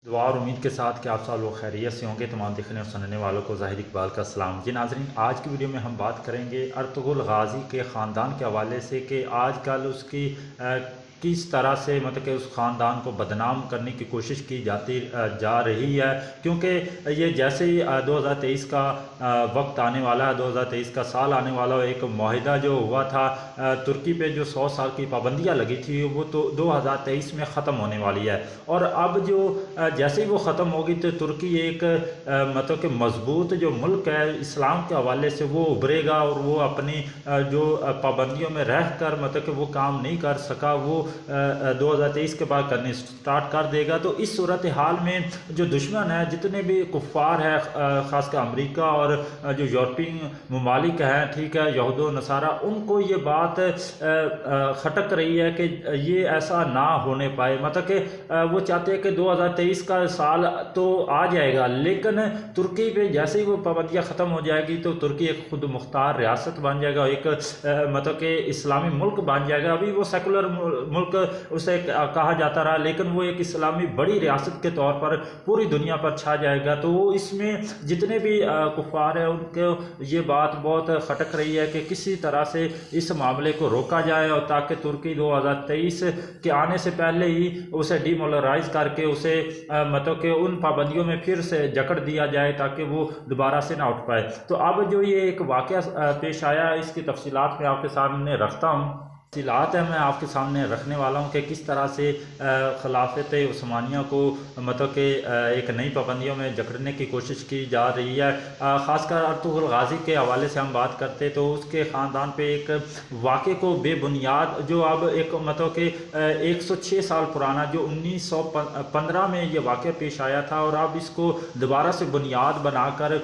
दुआ और उम्मीद के साथ कि आप सब लोग खैरियत से होंगे। तमाम देखने और सुनने वालों को ज़ाहिर इकबाल का सलाम। जी नाज़रीन, आज की वीडियो में हम बात करेंगे अर्तुगरुल गाज़ी के ख़ानदान के हवाले से कि आजकल उसकी किस तरह से मतलब कि उस ख़ानदान को बदनाम करने की कोशिश की जा रही है, क्योंकि ये जैसे ही 2023 का वक्त आने वाला है, 2023 का साल आने वाला है। एक माहिदा जो हुआ था तुर्की पे, जो 100 साल की पाबंदियाँ लगी थी, वो तो 2023 में ख़त्म होने वाली है। और अब जो जैसे ही वो ख़त्म होगी तो तुर्की एक मतलब कि मजबूत जो मुल्क है इस्लाम के हवाले से, वो उभरेगा और वो अपनी जो पाबंदियों में रह कर मतलब कि वो काम नहीं कर सका, वो 2023 के बाद करने स्टार्ट कर देगा। तो इस सूरत हाल में जो दुश्मन है, जितने भी कुफ़ार है, ख़ासकर अमेरिका और जो यूरोपीय ममालिक हैं, ठीक है, यहूद नसारा, उनको ये बात खटक रही है कि ये ऐसा ना होने पाए। मतलब कि वो चाहते हैं कि 2023 का साल तो आ जाएगा, लेकिन तुर्की पे जैसे ही वो पाबंदियाँ ख़त्म हो जाएगी तो तुर्की एक खुद मुख्तार रियासत बन जाएगा, एक मतलब कि इस्लामी मुल्क बन जाएगा। अभी वो सेकुलर मुल्क उसे कहा जाता रहा, लेकिन वो एक इस्लामी बड़ी रियासत के तौर पर पूरी दुनिया पर छा जाएगा। तो वो इसमें जितने भी कुफ़ार हैं उनको ये बात बहुत खटक रही है कि किसी तरह से इस मामले को रोका जाए, और ताकि तुर्की 2023 के आने से पहले ही उसे डीमोलराइज करके उसे मतलब कि उन पाबंदियों में फिर से जकड़ दिया जाए, ताकि वो दोबारा से ना उठ पाए। तो अब जो ये एक वाक़या पेश आया, इसकी तफसीलात मैं आपके सामने रखता हूँ। तफसीलात है मैं आपके सामने रखने वाला हूँ कि किस तरह से खिलाफत उस्मानिया को मतलब कि एक नई पाबंदियों में जकड़ने की कोशिश की जा रही है। ख़ासकर अर्तुगरुल गाज़ी के हवाले से हम बात करते तो उसके ख़ानदान पे एक वाक़े को बेबुनियाद, जो अब एक मतलब कि 106 साल पुराना, जो 1915 में ये वाक़या पेश आया था, और अब इसको दोबारा से बुनियाद बनाकर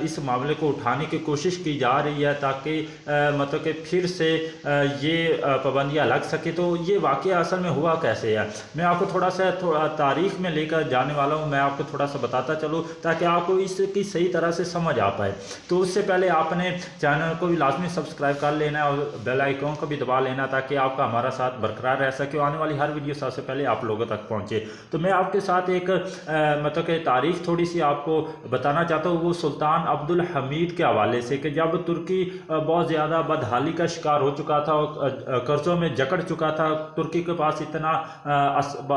इस मामले को उठाने की कोशिश की जा रही है, ताकि मतलब कि फिर से ये पाबंदियाँ लग सके। तो ये वाक़या असल में हुआ कैसे है, मैं आपको थोड़ा तारीख़ में लेकर जाने वाला हूँ। मैं आपको थोड़ा सा बताता चलूँ ताकि आपको इसकी सही तरह से समझ आ पाए। तो उससे पहले आपने चैनल को भी लाजमी सब्सक्राइब कर लेना है और बेल आइकन को भी दबा लेना, ताकि आपका हमारा साथ बरकरार रह सके, आने वाली हर वीडियो सबसे पहले आप लोगों तक पहुँचे। तो मैं आपके साथ एक मतलब कि तारीख़ थोड़ी सी आपको बताना चाहता हूँ, वो सुल्तान अब्दुल हमीद के हवाले से, कि जब तुर्की बहुत ज़्यादा बदहाली का शिकार हो चुका था, कर्ज़ों में जकड़ चुका था, तुर्की के पास इतना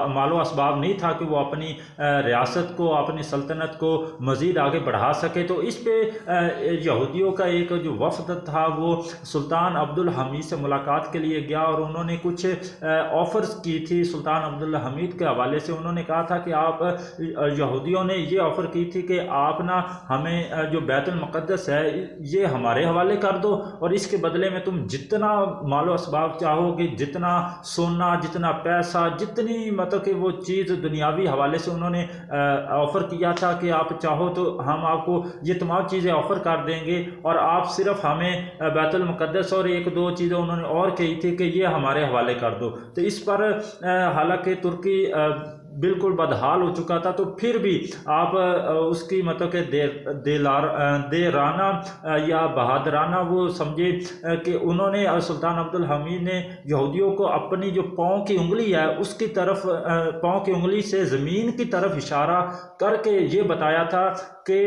मालो असबाब नहीं था कि वो अपनी रियासत को, अपनी सल्तनत को मज़ीद आगे बढ़ा सके। तो इस पे यहूदियों का एक जो वफ़द था वो सुल्तान अब्दुल हमीद से मुलाकात के लिए गया, और उन्होंने कुछ ऑफ़र्स की थी सुल्तान अब्दुल हमीद के हवाले से। उन्होंने कहा था कि आप यहूदियों ने ये ऑफ़र की थी कि आप ना हमें जो बैतुल मुक़द्दस है ये हमारे हवाले कर दो, और इसके बदले में तुम जितना मालो असबाब चाहोगे, जितना सोना, जितना पैसा, जितनी मतलब कि वो चीज़ दुनियावी हवाले से उन्होंने ऑफ़र किया था कि आप चाहो तो हम आपको ये तमाम चीज़ें ऑफ़र कर देंगे, और आप सिर्फ हमें बैतुल मुक़द्दस और एक दो चीज़ें उन्होंने और कही थी कि ये हमारे हवाले कर दो। तो इस पर हालांकि तुर्की बिल्कुल बदहाल हो चुका था, तो फिर भी आप उसकी मतलब कि देराना या बहादराना वो समझे कि उन्होंने सुल्तान अब्दुल हमीद ने यहूदियों को अपनी जो पाँव की उंगली है उसकी तरफ, पाँव की उंगली से ज़मीन की तरफ इशारा करके ये बताया था कि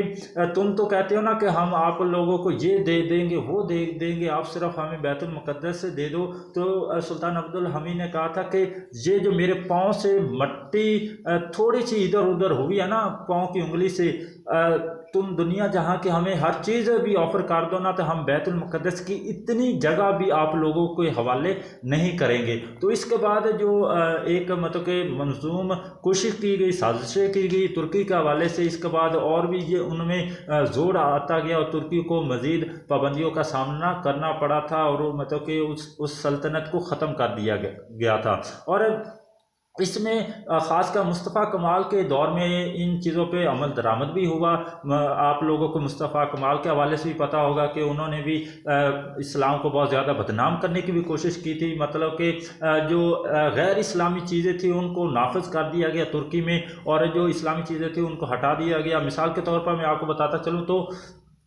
तुम तो कहते हो ना कि हम आप लोगों को ये दे देंगे, वो दे देंगे, आप सिर्फ हमें बैतुल मुक़द्दस से दे दो। तो सुल्तान अब्दुल हमीद ने कहा था कि ये जो मेरे पाँव से मट्टी थोड़ी सी इधर उधर हुई है ना पाँव की उंगली से, तुम दुनिया जहाँ के हमें हर चीज़ भी ऑफ़र कर दो ना, तो हम बैतुल मुक़द्दस की इतनी जगह भी आप लोगों के हवाले नहीं करेंगे। तो इसके बाद जो एक मतलब कि मंजूम कोशिश की गई, साजिशें की गई तुर्की के हवाले से, इसके बाद और भी ये उनमें जोर आता गया, और तुर्की को मज़ीद पाबंदियों का सामना करना पड़ा था, और वो मतलब कि उस सल्तनत को ख़त्म कर दिया गया था। और इसमें ख़ासकर मुस्तफ़ा कमाल के दौर में इन चीज़ों पे अमल दरामद भी हुआ। आप लोगों को मुस्तफ़ा कमाल के हवाले से भी पता होगा कि उन्होंने भी इस्लाम को बहुत ज़्यादा बदनाम करने की भी कोशिश की थी। मतलब कि जो गैर इस्लामी चीज़ें थी उनको नाफिज कर दिया गया तुर्की में, और जो इस्लामी चीज़ें थी उनको हटा दिया गया। मिसाल के तौर पर मैं आपको बताता चलूँ तो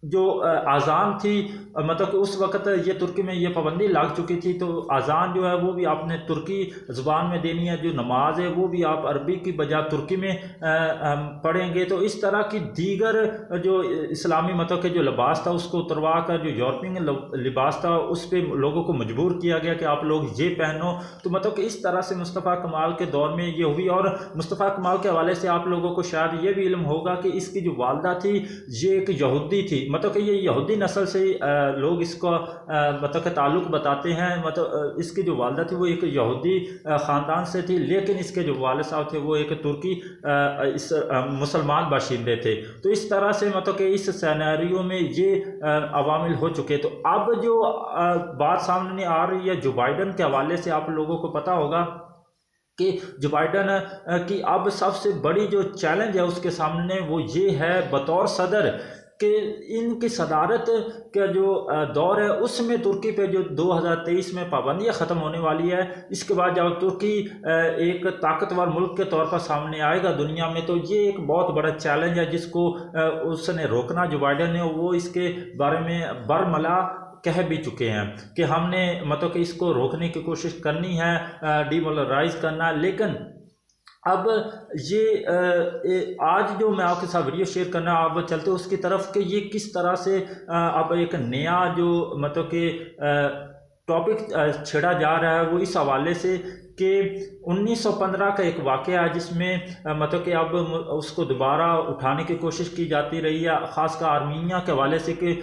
جو اذان تھی مطلب کہ اس وقت یہ ترکی میں یہ پابندی لگ چکی تھی، تو اذان جو ہے وہ بھی آپ نے ترکی زبان میں دینی ہے، جو نماز ہے وہ بھی آپ عربی کی بجائے ترکی میں پڑھیں گے۔ تو اس طرح کی دیگر جو اسلامی مطلب کہ جو لباس تھا اس کو اتروا کر جو یورپین لباس تھا اس پہ لوگوں کو مجبور کیا گیا کہ آپ لوگ یہ پہنو۔ تو مطلب کہ اس طرح سے مصطفیٰ کمال کے دور میں یہ ہوئی۔ اور مصطفیٰ کمال کے حوالے سے آپ لوگوں کو شاید یہ بھی علم ہوگا کہ اس کی جو والدہ تھی یہ ایک یہودی تھی، مطلب کہ یہ یہودی نسل سے لوگ اس کو مطلب کہ تعلق بتاتے ہیں۔ مطلب اس کی جو والدہ تھی وہ ایک یہودی خاندان سے تھی، لیکن اس کے جو والد صاحب تھے وہ ایک ترکی مسلمان باشندے تھے۔ تو اس طرح سے مطلب کہ اس سیناریو میں یہ عوامل ہو چکے۔ تو اب جو بات سامنے آ رہی ہے جو بائیڈن کے حوالے سے، آپ لوگوں کو پتہ ہوگا کہ جو بائیڈن کی اب سب سے بڑی جو چیلنج ہے اس کے سامنے وہ یہ ہے بطور صدر کہ ان کی صدارت کا جو دور ہے اس میں ترکی پہ جو 2023 میں پابندیاں ختم ہونے والی ہے، اس کے بعد جب ترکی ایک طاقتور ملک کے طور پر سامنے آئے گا دنیا میں، تو یہ ایک بہت بڑا چیلنج ہے جس کو اس نے روکنا جو بائیڈن نے وہ اس کے بارے میں برملا کہہ بھی چکے ہیں کہ ہم نے مطلب کہ اس کو روکنے کی کوشش کرنی ہے، ڈی مولرائز کرنا ہے۔ لیکن اب یہ آج جو میں آپ کے ساتھ ویڈیو شیئر کرنا اب چلتے اس کی طرف کہ یہ کس طرح سے اب ایک نیا جو مطلب کہ ٹاپک چھیڑا جا رہا ہے وہ اس حوالے سے کہ 1915 کا ایک واقعہ ہے جس میں مطلب کہ اب اس کو دوبارہ اٹھانے کی کوشش کی جاتی رہی ہے، خاص کر آرمینیا کے حوالے سے کہ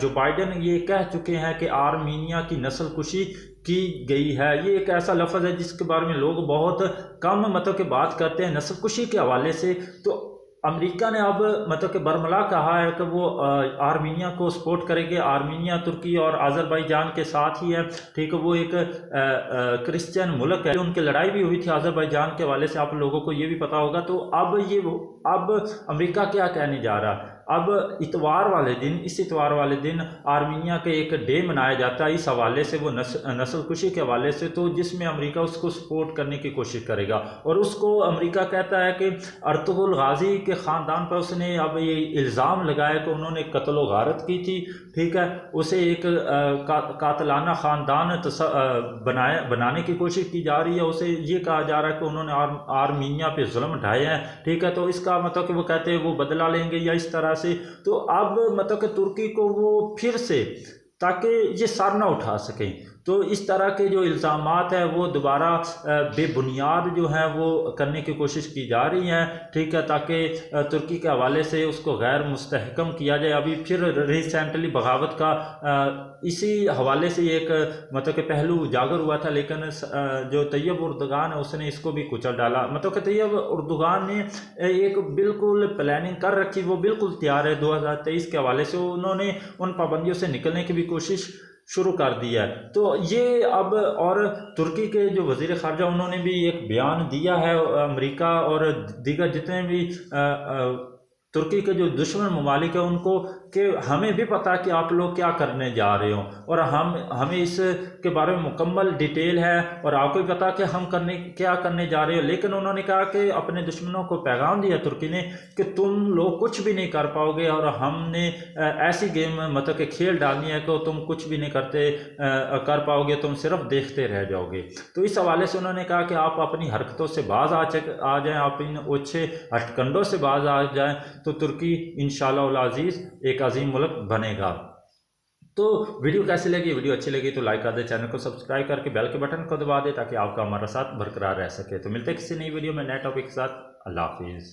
جو بائیڈن یہ کہہ چکے ہیں کہ آرمینیا کی نسل کشی کی گئی ہے۔ یہ ایک ایسا لفظ ہے جس کے بارے میں لوگ بہت کم مطلب کہ بات کرتے ہیں نسل کشی کے حوالے سے۔ تو امریکہ نے اب مطلب کہ برملا کہا ہے کہ وہ آرمینیا کو سپورٹ کرے گے۔ آرمینیا ترکی اور آذربائیجان کے ساتھ ہی ہے، ٹھیک ہے، وہ ایک کرسچن ملک ہے۔ ان کی لڑائی بھی ہوئی تھی آذربائیجان کے حوالے سے، آپ لوگوں کو یہ بھی پتہ ہوگا۔ تو اب امریکہ کیا کہنے جا رہا، اب اتوار والے دن آرمینیا کے ایک ڈے منایا جاتا ہے اس حوالے سے، وہ نسل کشی کے حوالے سے، تو جس میں امریکہ اس کو سپورٹ کرنے کی کوشش کرے گا۔ اور اس کو امریکہ کہتا ہے کہ ارطغرل غازی کے خاندان پر اس نے اب یہ الزام لگایا کہ انہوں نے قتل و غارت کی تھی، ٹھیک ہے، اسے ایک قاتلانہ خاندان بنانے کی کوشش کی جا رہی ہے۔ اسے یہ کہا جا رہا ہے کہ انہوں نے آرمینیا پہ ظلم ڈھائے ہیں، ٹھیک ہے، تو اس کا مطلب کہ وہ کہتے ہیں وہ بدلہ لیں گے یا اس طرح سے۔ تو اب مطلب کہ ترکی کو وہ پھر سے تاکہ یہ سر نہ اٹھا سکیں، تو اس طرح کے جو الزامات ہیں وہ دوبارہ بے بنیاد جو ہیں وہ کرنے کی کوشش کی جا رہی ہیں، ٹھیک ہے، تاکہ ترکی کے حوالے سے اس کو غیر مستحکم کیا جائے۔ ابھی پھر ریسنٹلی بغاوت کا اسی حوالے سے ایک مطلب کہ پہلو اجاگر ہوا تھا، لیکن جو طیب اردوغان ہے اس نے اس کو بھی کچل ڈالا۔ مطلب کہ طیب اردوغان نے ایک بالکل پلاننگ کر رکھی، وہ بالکل تیار ہے 2023 کے حوالے سے، انہوں نے ان پابندیوں سے نکلنے کی بھی کوشش شروع کر دیا ہے۔ تو یہ اب اور ترکی کے جو وزیر خارجہ انہوں نے بھی ایک بیان دیا ہے، امریکہ اور دیگر جتنے بھی ترکی کے جو دشمن ممالک ہیں ان کو کہ ہمیں بھی پتہ کہ آپ لوگ کیا کرنے جا رہے ہوں، اور ہمیں اس کے بارے میں مکمل ڈیٹیل ہے اور آپ کو بھی پتہ کہ ہم کیا کرنے جا رہے ہو۔ لیکن انہوں نے کہا کہ اپنے دشمنوں کو پیغام دیا ترکی نے کہ تم لوگ کچھ بھی نہیں کر پاؤ گے، اور ہم نے ایسی گیم مطلب کہ کھیل ڈالنی ہے کہ تم کچھ بھی نہیں کر پاؤ گے، تم صرف دیکھتے رہ جاؤ گے۔ تو اس حوالے سے انہوں نے کہا کہ آپ اپنی حرکتوں سے باز آ جائیں، آپ ان اوچھے ہٹ کنڈوں سے باز آ جائیں، تو ترکی انشاءاللہ العزیز ایک عظیم ملک بنے گا۔ تو ویڈیو کیسی لگی؟ ویڈیو اچھی لگی تو لائک کر دیں، چینل کو سبسکرائب کر کے بیل کے بٹن کو دبا دیں تاکہ آپ کا ہمارا ساتھ برقرار رہ سکے۔ تو ملتے ہیں کسی نئی ویڈیو میں نئے ٹاپک کے ساتھ۔ اللہ حافظ۔